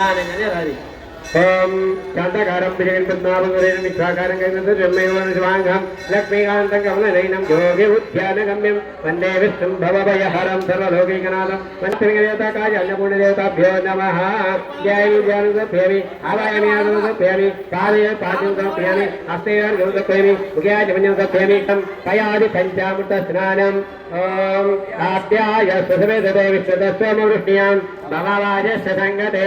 ओम शांताकारं विजयन्पद्मावरेण मित्राकारं गैनंद जन्मयोन शिवांगं लक्ष्मीकान्तं कमलनयनं योगे उद्यानगम्यं वन्दे विष्णुं भवभयहरं सर्वलोकैकनाथं वन्दे अन्नपूर्णदेवताभ्यो नमः जय विद्यानुसप्यामि आवायामि आगमसप्यामि पादय पाद्यं हस्तेर्गमसप्यामि मुख्याजमन्यं सप्यामि कयादि पञ्चामृतस्नानम् ओम आप्याय सुसमेतते विश्वतस्वमवृष्ण्यां भवावाजस्य संगते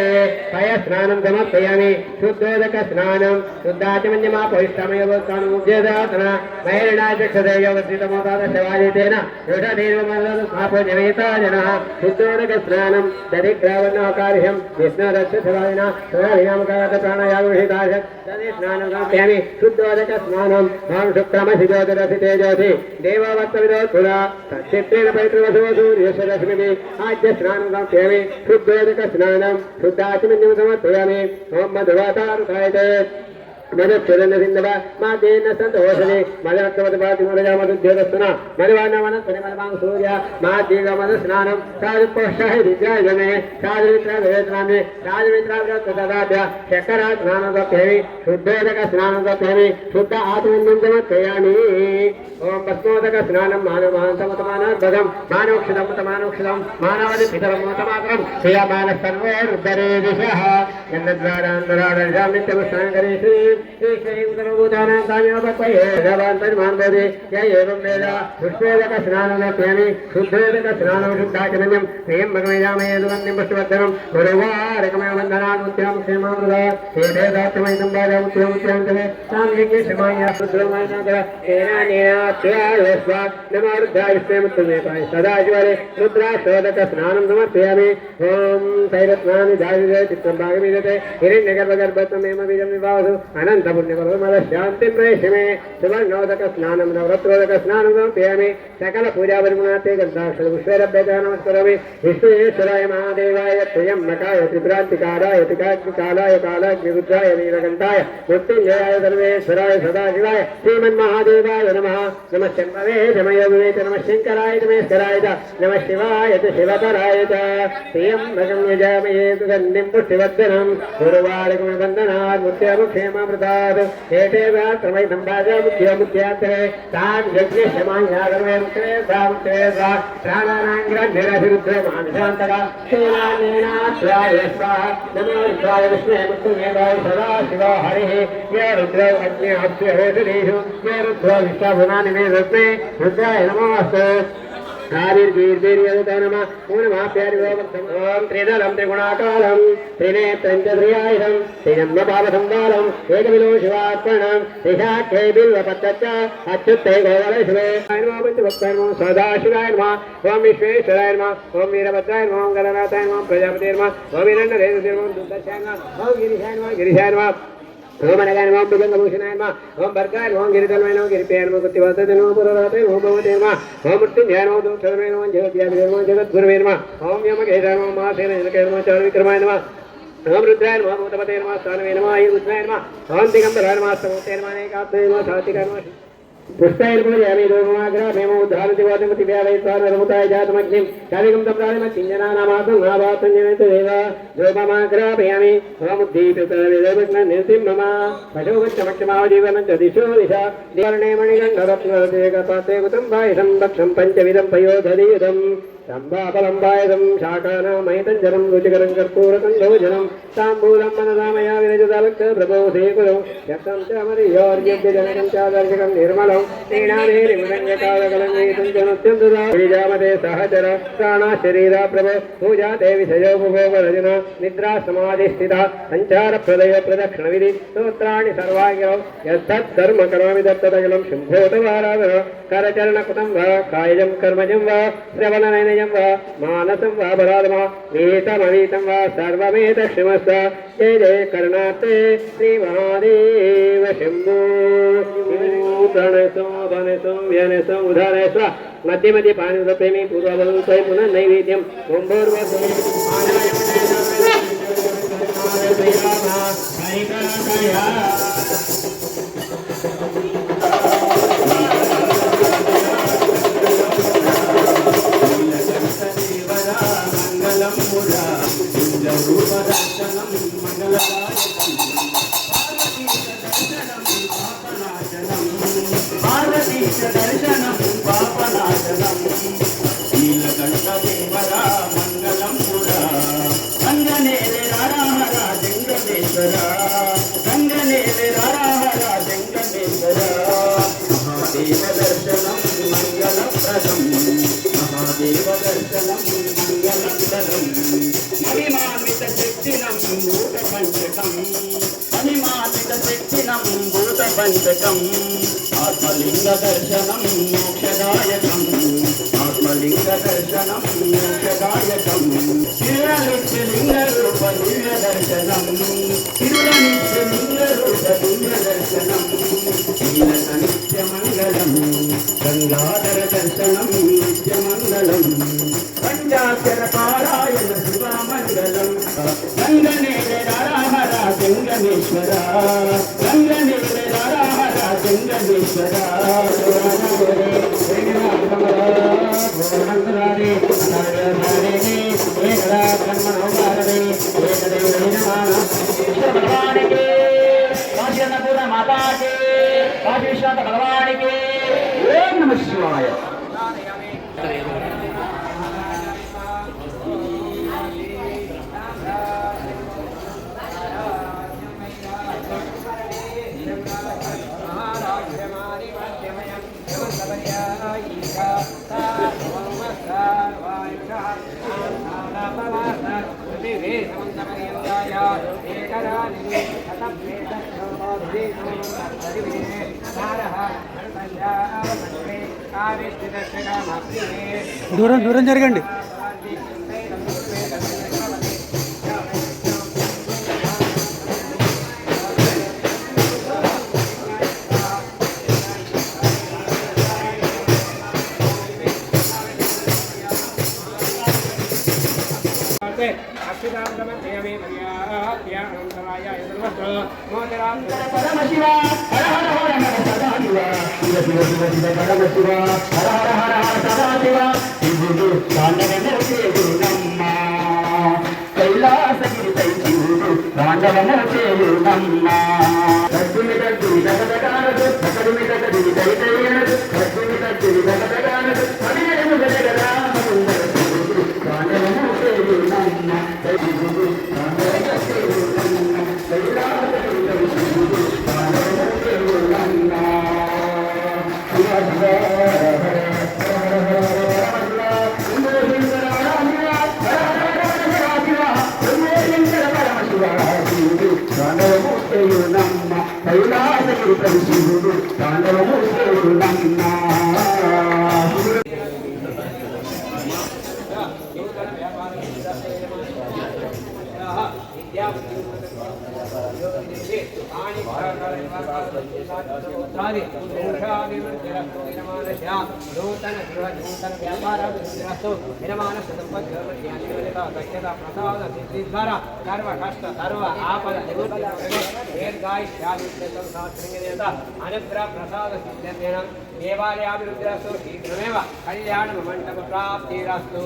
पय स्नानं समर्पयामि शुद्धोदक स्नानं शुद्धाचमन्यमापविष्टमयोगकानुमुज्यदातना मयेरणाचक्षदेयोगस्थितमोदादशवादितेन ऋषधीर्वमन्दस्मापो जनः शुद्धोदक स्नानं दधिग्रावन्नकार्यं विष्णुदक्षसवादिना प्राणायामकागतप्राणायामविहिताशत् तदि स्नानं समर्पयामि शुद्धोदक स्नानं मां शुक्रमसिदोदरसितेजोधि देववत्तविदोत्पुरा क्षेत्रेण पवित्रवसुवसु सूर्यशरश्मिः आद्य स्नानं समर्पयामि शुद्धोदक स्नानं शुद्धाचमन्यं समर्पयामि ओम मधुवातारुकायते मधुक्षरन्नसिन्धव मातेन सन्तोषने मदनत्वमदपातिमूलजामदुद्योगस्तुना मधुवानवनत्वनिमलमां सूर्य माद्यगमदस्नानं साधुपोषाहि विद्याजने साधुमित्रावेतनामे साधुमित्राव्रतदाभ्य शक्करास्नानं समर्पयामि शुद्धोदक स्नानं समर्पयामि शुद्ध आत्मन्यं समर्पयामि ओम भस्मोदक स्नानं मानवमानसमतमानर्भगं मानोक्षितं मानवदिपितरमतमात्रं श्रियमानः सर्वोरुद्धरे दिशः गन्धद्वारान्तराडर्जां नित्यमस्नानं करिष्ये श्री उदरभूतानां काम्योपक्वये भगवान् परिमान् भवति य एवं वेद पुष्पोदक स्नानं समर्पयामि शुद्धोदक स्नानं शुद्धाचमन्यं प्रियं भगवैरामये सुगन्धिं पुष्पवर्धनं गुरुवारकमयो बन्धनान् उत्तमं क्षेमामृता एतेदात्मैतं बालमुत्तमं तवे साम्यज्ञ क्षमाय शुद्धमानकर तेनानेनात्यायस्वात् नमोरुद्धायुष्मेमुत्तमेपाय सदाशिवरे रुद्राशोदक स्नानं समर्पयामि ओम तैरत्नानि दाविदे चित्रं भागमीदते हिरण्यगर्भगर्भत्वमेव बीजं विभावसु अनंत पुण्यफलमद शांतिं प्रयश्मे सुवर्णोदक स्नानं नवरत्नोदक स्नानं समर्पयामि सकल पूजा परिगुणाते गन्धाक्षर पुष्पैरभ्यः नमस्करोमि विष्णुश्वराय महादेवाय त्र्यम्बकाय त्रिपुरान्तिकाराय त्रिकाग्निकालाय कालाग्निरुद्राय नीलकण्ठाय मृत्युञ्जयाय सर्वेश्वराय सदाशिवाय श्रीमन्महादेवाय नमः नमः शम्भवे शमयोगिवे च नमः शङ्कराय नमस्कराय च नमः शिवाय च शिवतराय च त्र्यम्बकं यजामहे सुगन्धिं पुष्टिवर्धनं गुरुवारकमबन्धनात् मुक्त्यमुक्षेमामृतात् एतेवात्रमयि सम्भाजा मुख्यान्तरे तान् यज्ञक्षमायागर्वे मुक्तेर्धा प्राणानाङ्ग्रन्निरभिरुद्रमानशान्तका सेनानेनात्याय स्वाहा नमो रुद्राय विष्णे मुक्तिमेवाय सदा शिवा हरिः ये रुद्रौ अग्न्याभ्यहेतुरीषु ये रुद्रो विश्वाभुनानि मे रत्ने रुद्राय नमोऽस्तु नमः ओम त्रिदलं त्रिगुणाकालं त्रिनेत्रं च त्रियायुधं त्रिजन्मपापसंहारं एकविलो शिवार्पणं त्रिशाख्ये बिल्वपत्रश्च अच्युते गोवलशिवे नमः पंचभक्ताय नमः सदाशिवाय नमः ओम विश्वेश्वराय नमः ओम वीरभद्राय नमः ओम गणनाथाय नमः प्रजापते नमः ओम हिरण्यरेतसे नमः दुर्दशाय नमः ओम गिरिशाय नमः ओम अनगाय नमः भुजंगभूषणाय नमः ओम भर्गाय नमः गिरितलवाय नमः गिरिप्रियाय नमः कुत्तिवासते नमः पुरराते नमः भगवते नमः ओम मृत्युंजयाय नमः दुःखसर्वे नमः जगद्व्यापिने नमः जगद्गुरवे नमः ओम यमकेशाय नमः महासेन जनकाय नमः चारुविक्रमाय नमः ओम रुद्राय नमः भूतपते नमः स्थानवे नमः रुद्राय नमः ओम दिगंबराय नमः समूते नमः अनेकात्मने नमः सात्विकाय नमः पुष्पैर्पूजयामि दोममाग्रामेमो उद्धारतिवादमति व्यावैत्वानरमुताय जातमग्निं शालिकं तप्राणिमच्चिञ्जनानामातं नाभातञ्जनेतदेव दोममाग्रापयामि ओमुद्दीपितवेदवग्ननिर्तिं मम पशुवच्चमक्षमावजीवनं च दिशो दिशा दिवर्णे मणिगण्डरत्नरतेकपाते कुतं वायसं भक्षं पञ्चविधं पयोधरीयुधं सम्भाफलम्बायदं शाकानामयतञ्जनं रुचिकरं कर्पूरकण्डोजनं ताम्बूलं मनसामया विरजतालक्ष प्रभो सेकुलं यक्तं च अमरियोर्यज्ञजनकं चादर्शकं निर्मलं नीणामेरिमृदङ्गकालकलं च गिरिजामते सहचर प्राणाशरीरा प्रभो पूजा देवी सयोभुभोगरजन निद्रा समाधिस्थिता सञ्चारप्रदय प्रदक्षिणविधि स्तोत्राणि सर्वाङ्गिरौ यद्धर्म करोमि दत्तदखिलं शुम्भोतवाराधन करचरणकृतं वा कायजं कर्मजं वा श्रवणनयनजं वा मानसं वा बलादमा वीतमवीतं वा सर्वमेतक्षमस्व जय जय कर्णाते श्रीमहादेव शम्भो प्रणसो वनसो व्यनसो उदारस्व मध्य मध्य पानी प्रेमी पूर्वबलं पुनः नैवेद्यं ओम मंगलम मुरा సంగమేశ్వర సంగనేలే హర సంగమేశ్వర మహాదేవ దర్శనం మంగళప్రదం మహాదేవ దర్శనం మంగళప్రదం మహిమాన్విత శక్తినం భూత పంచకం మహిమాన్విత శక్తినం భూత పంచకం ఆత్మలింగ దర్శనం మోక్షదాయకం ఆత్మలింగ దర్శనం మోక్షదాయకం తిరులనిత్య లింగ రూప లింగ దర్శనం తిరులనిత్య లింగ రూప లింగ దర్శనం శ్రీలత నిత్య మంగళం గంగాధర దర్శనం నిత్య మంగళం పంచాక్షర పారాయణ శివమంగళం గంగనేలే హర సంగమేశ్వర గంగనేలే హర సంగమేశ్వర माता के काशी विश्वनाथ भगवान के ओम नमः शिवाय। దూరం దూరం జరగండి. अनुग्रह प्रसाद देवालयाभिवृद्धिरस्तु शीघ्रमेव कल्याण मंडप प्राप्तिरस्तु।